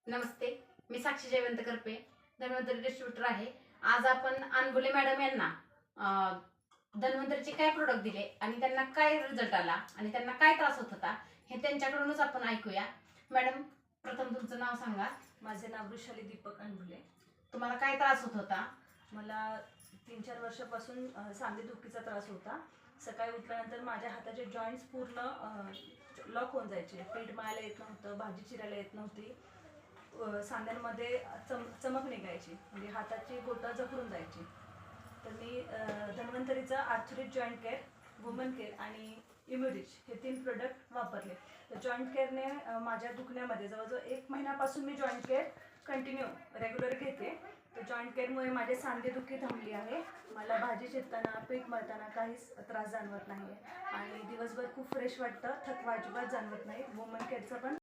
नमस्ते, मी साक्षी Jaywant Karpe, Dhanvantari distributor आहे. आज आपण अनबुले मॅडम यांना धन्वंतरीचे काय प्रोडक्ट दिले आणि त्यांना काय रिझल्ट आला आणि त्यांना काय त्रास होत होता हे त्यांच्याकडूनच आपण ऐकूया. मॅडम, प्रथम तुमचं नाव सांगा. माझे नाव वृषाली दीपक अनबुले. तुम्हाला काय त्रास होत होता? मला 3-4 वर्षापासून सांधेदुखीचा त्रास होता. सकाळी उठल्यानंतर माझ्या हाताचे जॉईंट्स पूर्ण लॉक होऊन जायचे. पीठ मळायला येत नव्हतं, भाजी चिरायला येत नव्हती. सांध्यांमध्ये चमक निघायची, म्हणजे हाताची बोटं जखडून जायची. तर मी धन्वंतरीचा आर्थरिक जॉईंट केअर, वुमन केअर आणि इम्युरिच हे 3 प्रोडक्ट वापरले. तर जॉईंट केअरने माझ्या दुखण्यामध्ये जवळजवळ 1 महिन्यापासून मी जॉईंट केअर कंटिन्यू रेग्युलर घेते. तर जॉईंट केअरमुळे माझे सांधेदुखी थांबली आहे. मला भाजी चिरताना, पीठ मळताना काहीच त्रास जाणवत नाही आणि दिवसभर खूप फ्रेश वाटतं. थकवा अजिबात जाणवत नाही. वुमन केअरचा पण